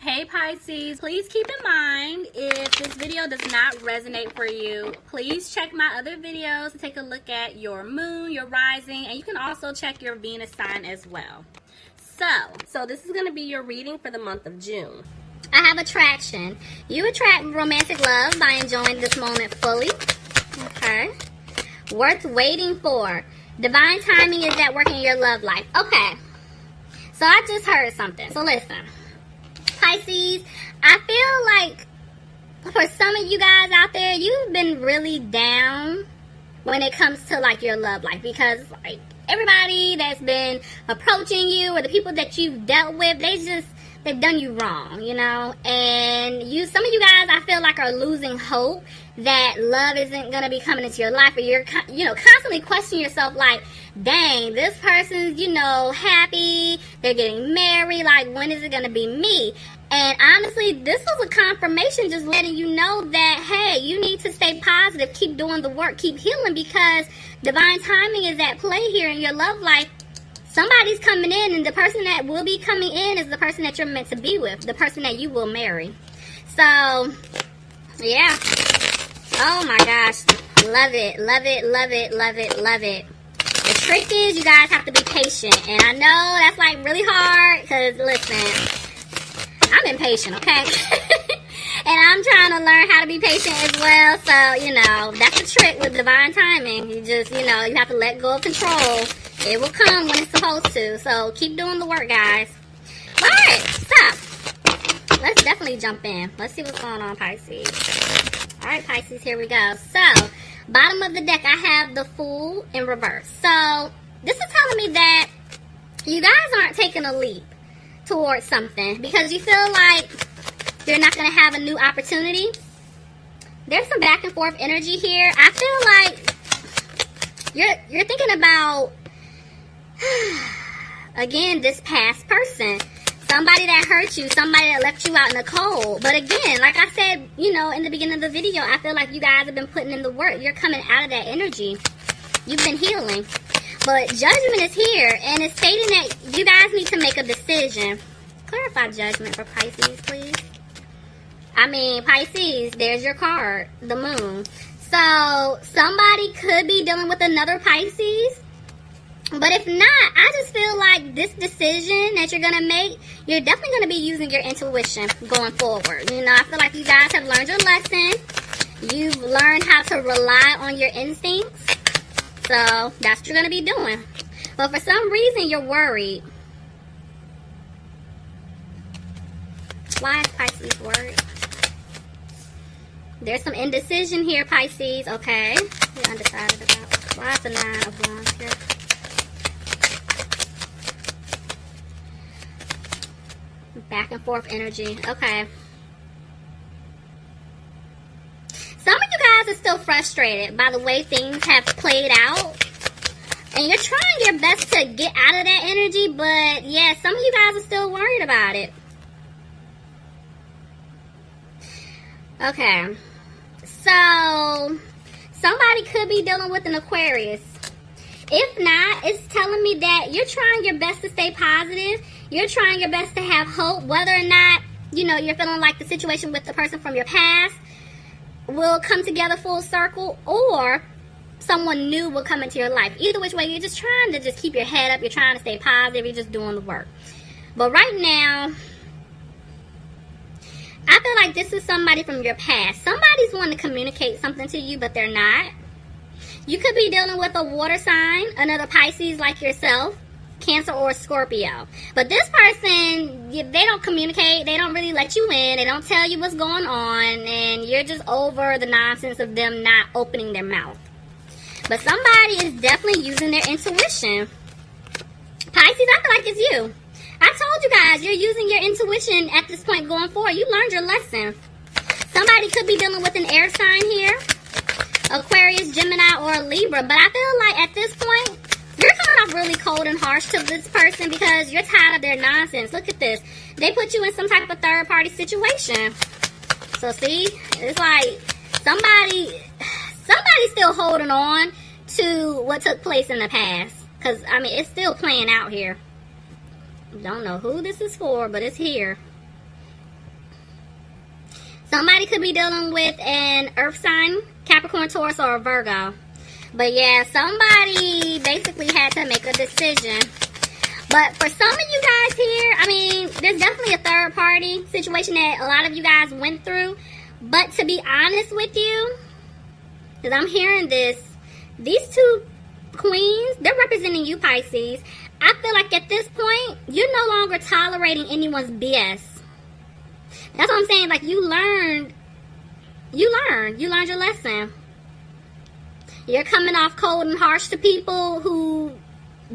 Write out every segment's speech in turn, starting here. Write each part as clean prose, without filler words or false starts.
Hey Pisces, please keep in mind if this video does not resonate for you, please check my other videos to take a look at your moon, your rising, and you can also check your Venus sign as well. So this is going to be your reading for the month of June. I have attraction. You attract romantic love by enjoying this moment fully. Okay. Worth waiting for. Divine timing is at work in your love life. Okay. So I just heard something. So listen. Pisces, I feel like for some of you guys out there, you've been really down when it comes to like your love life, because like everybody that's been approaching you or the people that you've dealt with, they've done you wrong, you know. And some of you guys, I feel like, are losing hope that love isn't gonna be coming into your life, or you're constantly questioning yourself like, dang, this person's happy, they're getting married, like when is it gonna be me? And honestly, this was a confirmation just letting you know that, hey, you need to stay positive, keep doing the work, keep healing, because divine timing is at play here in your love life. Somebody's coming in, and the person that will be coming in is the person that you're meant to be with, the person that you will marry. So, yeah. Oh my gosh. Love it, love it, love it, love it, love it. The trick is you guys have to be patient. And I know that's like really hard because, listen, I'm impatient, okay? And I'm trying to learn how to be patient as well. So, that's the trick with divine timing. You just, you have to let go of control. It will come when it's supposed to. So, keep doing the work, guys. All right, so let's definitely jump in. Let's see what's going on, Pisces. All right, Pisces, here we go. So, bottom of the deck, I have the Fool in reverse. So, this is telling me that you guys aren't taking a leap towards something because you feel like you're not going to have a new opportunity. There's some back and forth energy here. I feel like you're thinking about, again, this past person. Somebody that hurt you, somebody that left you out in the cold. But again, like I said, in the beginning of the video, I feel like you guys have been putting in the work. You're coming out of that energy. You've been healing. But judgment is here, and it's stating that you guys need to make a decision. Clarify judgment for Pisces, please. I mean, Pisces, there's your card, the moon. So, somebody could be dealing with another Pisces. But if not, I just feel like this decision that you're going to make, you're definitely going to be using your intuition going forward. I feel like you guys have learned your lesson. You've learned how to rely on your instincts. So, that's what you're going to be doing. But for some reason, you're worried. Why is Pisces worried? There's some indecision here, Pisces. Okay. You're undecided about. Why is the 9 of Wands here? Back and forth energy. Okay. Some of you guys are still frustrated by the way things have played out. And you're trying your best to get out of that energy. But, yeah, some of you guys are still worried about it. Okay. So, somebody could be dealing with an Aquarius. If not, it's telling me that you're trying your best to stay positive. You're trying your best to have hope, whether or not, you're feeling like the situation with the person from your past will come together full circle, or someone new will come into your life. Either which way, you're just trying to just keep your head up. You're trying to stay positive. You're just doing the work. But right now, I feel like this is somebody from your past. Somebody's wanting to communicate something to you, but they're not. You could be dealing with a water sign, another Pisces like yourself, Cancer or Scorpio. But this person, they don't communicate. They don't really let you in. They don't tell you what's going on. And you're just over the nonsense of them not opening their mouth. But somebody is definitely using their intuition. Pisces, I feel like it's you. I told you guys, you're using your intuition at this point going forward. You learned your lesson. Somebody could be dealing with an air sign here. Aquarius, Gemini, or a Libra. But I feel like at this point, you're coming off really cold and harsh to this person because you're tired of their nonsense. Look at this. They put you in some type of third-party situation. So, see? It's like somebody's still holding on to what took place in the past. Because, I mean, it's still playing out here. Don't know who this is for, but it's here. Somebody could be dealing with an earth sign, Capricorn, Taurus, or a Virgo. But yeah, somebody basically had to make a decision. But for some of you guys here, I mean, there's definitely a third party situation that a lot of you guys went through. But to be honest with you, because I'm hearing this, these two queens, they're representing you, Pisces. I feel like at this point, you're no longer tolerating anyone's BS. That's what I'm saying. Like, you learned your lesson. You're coming off cold and harsh to people who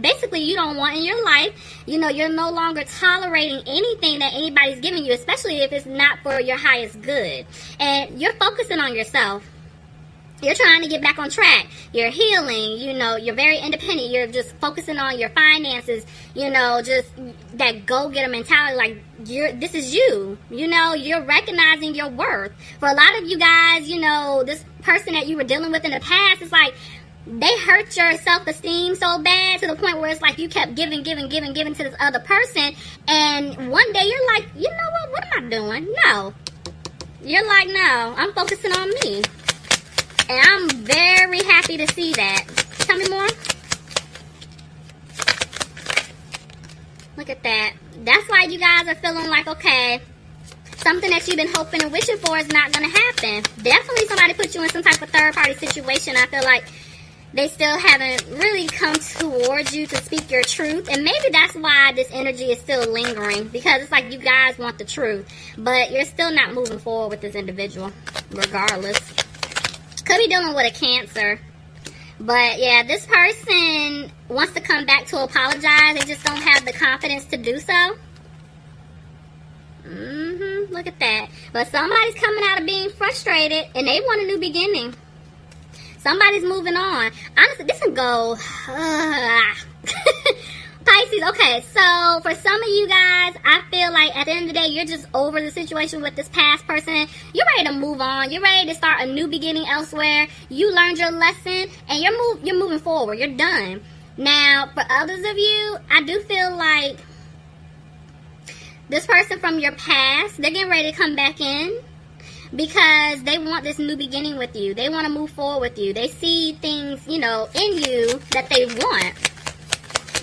basically you don't want in your life. You know, you're no longer tolerating anything that anybody's giving you, especially if it's not for your highest good. And you're focusing on yourself. You're trying to get back on track. You're healing. You know, you're very independent. You're just focusing on your finances. You know, just that go-getter mentality. Like, this is you. You know, you're recognizing your worth. For a lot of you guys, you know, this person that you were dealing with in the past, it's like they hurt your self-esteem so bad to the point where it's like you kept giving to this other person. And one day you're like, you know what am I doing? No. You're like, no, I'm focusing on me. And I'm very happy to see that. Tell me more. Look at that. That's why you guys are feeling like, okay, something that you've been hoping and wishing for is not going to happen. Definitely somebody put you in some type of third-party situation. I feel like they still haven't really come towards you to speak your truth. And maybe that's why this energy is still lingering. Because it's like you guys want the truth. But you're still not moving forward with this individual, regardless. Could be dealing with a Cancer. But yeah, this person wants to come back to apologize. They just don't have the confidence to do so. Look at that. But somebody's coming out of being frustrated and they want a new beginning. Somebody's moving on. Honestly, this can go Pisces. Okay, so for some of you guys, I feel like at the end of the day, you're just over the situation with this past person. You're ready to move on. You're ready to start a new beginning elsewhere. You learned your lesson, and you're moving forward. You're done. Now, for others of you, I do feel like this person from your past, they're getting ready to come back in because they want this new beginning with you. They want to move forward with you. They see things, you know, in you that they want.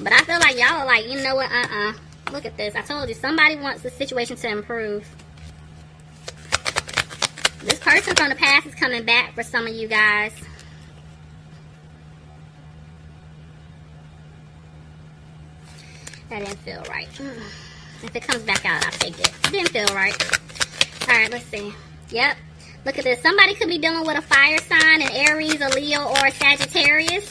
But I feel like y'all are like, you know what, look at this. I told you, somebody wants the situation to improve. This person from the past is coming back for some of you guys. That didn't feel right. If it comes back out, I'll take it. It didn't feel right. Alright, let's see. Yep. Look at this. Somebody could be dealing with a fire sign, an Aries, a Leo, or a Sagittarius.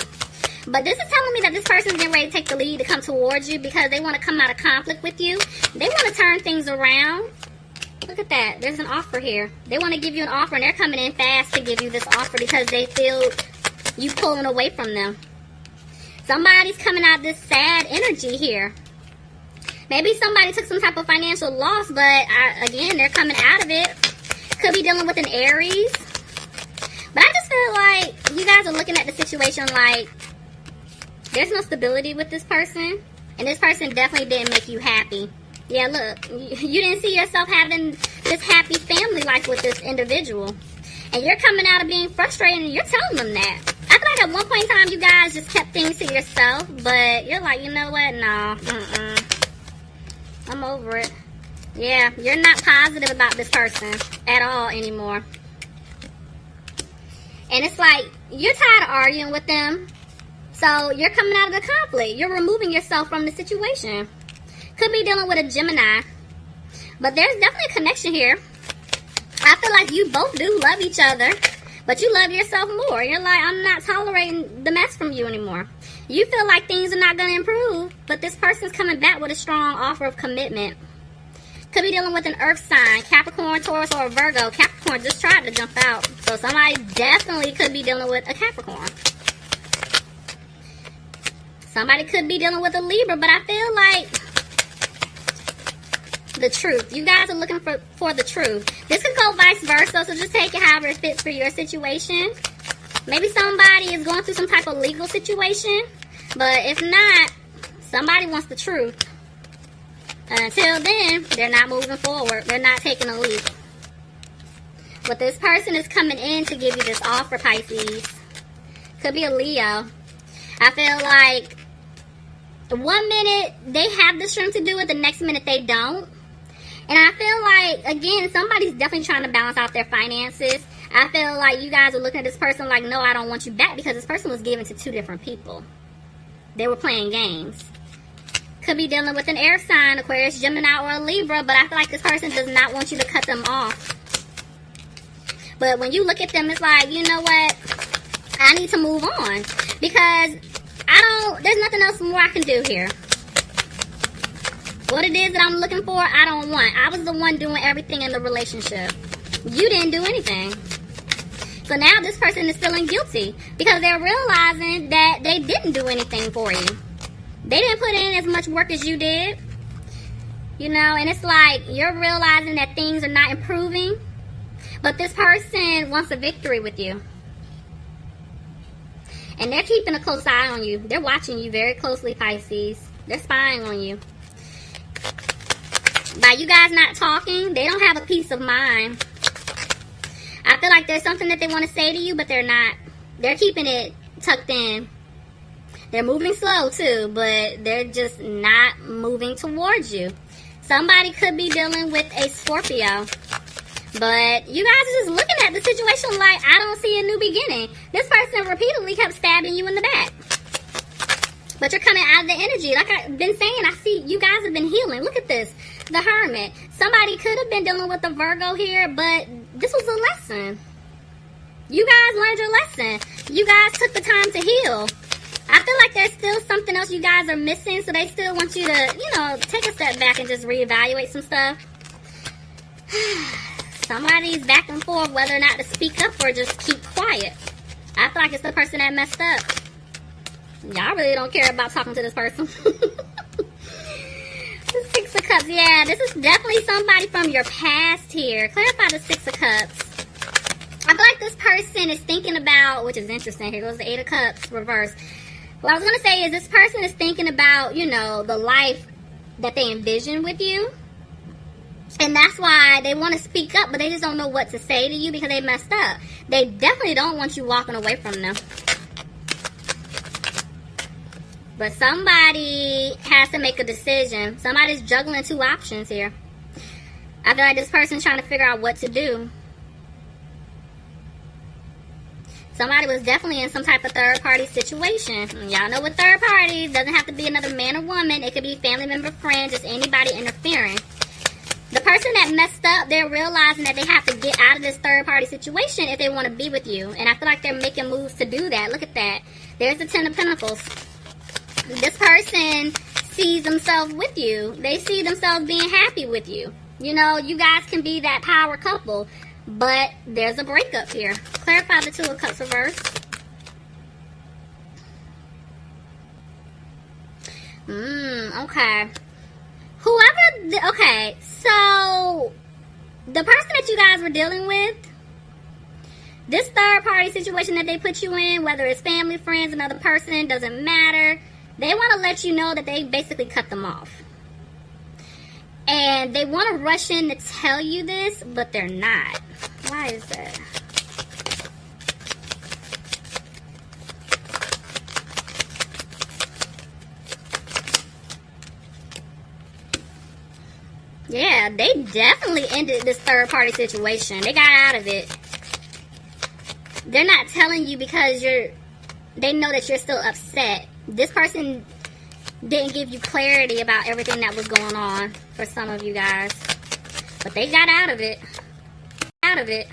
But this is telling me that this person's getting ready to take the lead to come towards you because they want to come out of conflict with you. They want to turn things around. Look at that. There's an offer here. They want to give you an offer, and they're coming in fast to give you this offer because they feel you pulling away from them. Somebody's coming out this sad energy here. Maybe somebody took some type of financial loss, but again, they're coming out of it. Could be dealing with an Aries. But I just feel like you guys are looking at the situation like there's no stability with this person. And this person definitely didn't make you happy. Yeah, look, you didn't see yourself having this happy family life with this individual. And you're coming out of being frustrated and you're telling them that. I feel like at one point in time you guys just kept things to yourself. But you're like, you know what? No. I'm over it. Yeah, you're not positive about this person at all anymore. And it's like, you're tired of arguing with them. So you're coming out of the conflict. You're removing yourself from the situation. Could be dealing with a Gemini. But there's definitely a connection here. I feel like you both do love each other. But you love yourself more. You're like, I'm not tolerating the mess from you anymore. You feel like things are not going to improve. But this person's coming back with a strong offer of commitment. Could be dealing with an earth sign, Capricorn, Taurus, or a Virgo. Capricorn just tried to jump out. So somebody definitely could be dealing with a Capricorn. Somebody could be dealing with a Libra, but I feel like the truth. You guys are looking for the truth. This could go vice versa, so just take it however it fits for your situation. Maybe somebody is going through some type of legal situation, but if not, somebody wants the truth. And until then, they're not moving forward. They're not taking a leap. But this person is coming in to give you this offer, Pisces. Could be a Leo. I feel like 1 minute they have the strength to do it, the next minute they don't. And I feel like, again, somebody's definitely trying to balance out their finances. I feel like you guys are looking at this person like, no, I don't want you back, because this person was given to 2 different people. They were playing games. Could be dealing with an air sign, Aquarius, Gemini, or a Libra, but I feel like this person does not want you to cut them off. But when you look at them, it's like, you know what? I need to move on, because there's nothing else more I can do here. What it is that I'm looking for, I don't want. I was the one doing everything in the relationship. You didn't do anything. So now this person is feeling guilty because they're realizing that they didn't do anything for you. They didn't put in as much work as you did. You know, and it's like you're realizing that things are not improving. But this person wants a victory with you. And they're keeping a close eye on you. They're watching you very closely, Pisces. They're spying on you. By you guys not talking, they don't have a peace of mind. I feel like there's something that they want to say to you, but they're not. They're keeping it tucked in. They're moving slow too, but they're just not moving towards you. Somebody could be dealing with a Scorpio. But you guys are just looking at the situation like, I don't see a new beginning. This person repeatedly kept stabbing you in the back. But you're coming out of the energy. Like I've been saying, I see you guys have been healing. Look at this. The Hermit. Somebody could have been dealing with a Virgo here, but this was a lesson. You guys learned your lesson. You guys took the time to heal. I feel like there's still something else you guys are missing, so they still want you to, you know, take a step back and just reevaluate some stuff. Somebody's back and forth whether or not to speak up or just keep quiet. I feel like it's the person that messed up. Y'all really don't care about talking to this person. The 6 of Cups. Yeah, this is definitely somebody from your past here. Clarify the 6 of Cups. I feel like this person is thinking about, which is interesting. Here goes the 8 of Cups, reverse. What I was going to say is this person is thinking about, you know, the life that they envision with you. And that's why they want to speak up, but they just don't know what to say to you because they messed up. They definitely don't want you walking away from them. But somebody has to make a decision. Somebody's juggling 2 options here. I feel like this person's trying to figure out what to do. Somebody was definitely in some type of third-party situation. Y'all know what third party doesn't have to be another man or woman. It could be family member, friend, just anybody interfering. The person that messed up, they're realizing that they have to get out of this third-party situation if they want to be with you. And I feel like they're making moves to do that. Look at that. There's the 10 of Pentacles. This person sees themselves with you. They see themselves being happy with you. You know, you guys can be that power couple. But there's a breakup here. Clarify the 2 of Cups reverse. Okay. Okay, so the person that you guys were dealing with, this third party situation that they put you in, whether it's family, friends, another person, doesn't matter. They want to let you know that they basically cut them off. And they want to rush in to tell you this, but they're not. Why is that? Yeah, they definitely ended this third-party situation. They got out of it. They're not telling you because they know that you're still upset. This person didn't give you clarity about everything that was going on for some of you guys. But they got out of it. Out of it.